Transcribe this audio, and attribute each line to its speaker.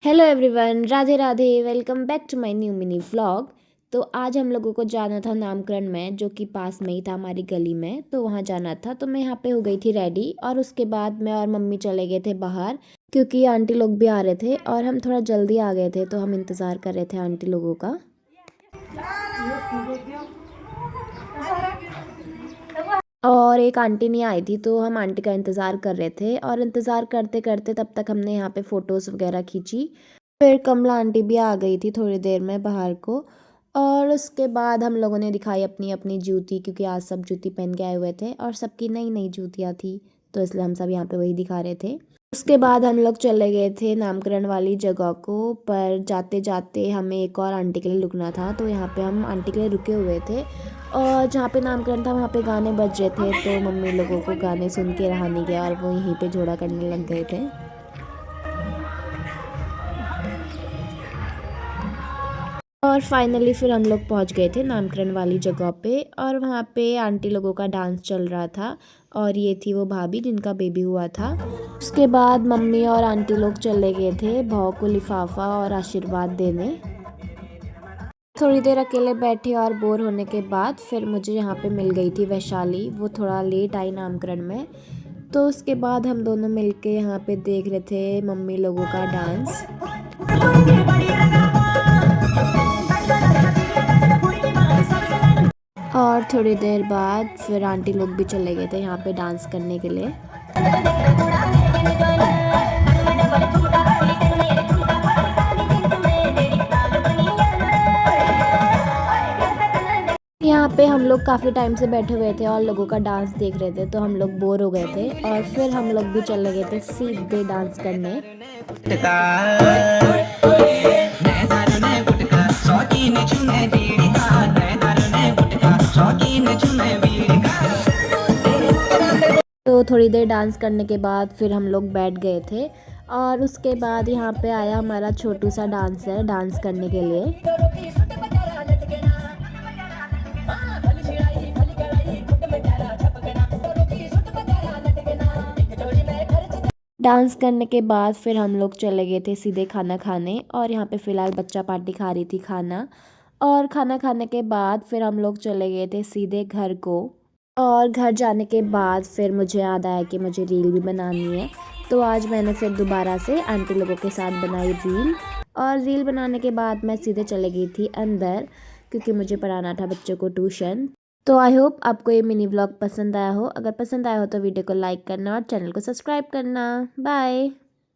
Speaker 1: Hello everyone, Radhe Radhe. Welcome back to my new mini vlog. तो आज हम लोगों को जाना था नामकरण में, जो कि पास में ही था हमारी गली में। तो वहाँ जाना था, तो मैं यहाँ पे हो गई थी रेडी। और उसके बाद मैं और मम्मी चले गए थे बाहर, क्योंकि आंटी लोग भी आ रहे थे और हम थोड़ा जल्दी आ गए थे, तो हम इंतज़ार कर रहे थे आंटी लोगों का। और एक आंटी नहीं आई थी, तो हम आंटी का इंतज़ार कर रहे थे। और इंतज़ार करते करते तब तक हमने यहाँ पे फ़ोटोज़ वगैरह खींची। फिर कमला आंटी भी आ गई थी थोड़ी देर में बाहर को। और उसके बाद हम लोगों ने दिखाई अपनी अपनी जूती, क्योंकि आज सब जूती पहन के आए हुए थे और सबकी नई नई जूतियाँ थी, तो इसलिए हम सब यहाँ पे वही दिखा रहे थे। उसके बाद हम लोग चले गए थे नामकरण वाली जगह को। पर जाते जाते हमें एक और आंटी के लिए रुकना था, तो यहाँ पे हम आंटी के लिए रुके हुए थे। और जहाँ पे नामकरण था वहाँ पे गाने बज रहे थे, तो मम्मी लोगों को गाने सुन के रहा नहीं गया और वो यहीं पे जोड़ा करने लग गए थे। और फाइनली फिर हम लोग पहुँच गए थे नामकरण वाली जगह पे। और वहाँ पे आंटी लोगों का डांस चल रहा था। और ये थी वो भाभी जिनका बेबी हुआ था। उसके बाद मम्मी और आंटी लोग चले गए थे भाव को लिफाफा और आशीर्वाद देने। थोड़ी देर अकेले बैठे और बोर होने के बाद फिर मुझे यहाँ पे मिल गई थी वैशाली। वो थोड़ा लेट आई नामकरण में, तो उसके बाद हम दोनों मिलके यहाँ पे देख रहे थे मम्मी लोगों का डांस। और थोड़ी देर बाद फिर आंटी लोग भी चले गए थे यहाँ पे डांस करने के लिए। यहाँ पे हम लोग काफ़ी टाइम से बैठे हुए थे और लोगों का डांस देख रहे थे, तो हम लोग बोर हो गए थे। और फिर हम लोग भी चले गए थे सीधे डांस करने। तो थोड़ी देर डांस करने के बाद फिर हम लोग बैठ गए थे। और उसके बाद यहाँ पे आया हमारा छोटू सा डांसर डांस करने के लिए। डांस करने के बाद फिर हम लोग चले गए थे सीधे खाना खाने। और यहाँ पे फ़िलहाल बच्चा पार्टी खा रही थी खाना। और खाना खाने के बाद फिर हम लोग चले गए थे सीधे घर को। और घर जाने के बाद फिर मुझे याद आया कि मुझे रील भी बनानी है, तो आज मैंने फिर दोबारा से आंटी लोगों के साथ बनाई रील। और रील बनाने के बाद मैं सीधे चले गई थी अंदर, क्योंकि मुझे पढ़ाना था बच्चों को ट्यूशन। तो आई होप आपको ये मिनी व्लॉग पसंद आया हो। अगर पसंद आया हो तो वीडियो को लाइक करना और चैनल को सब्सक्राइब करना। बाय।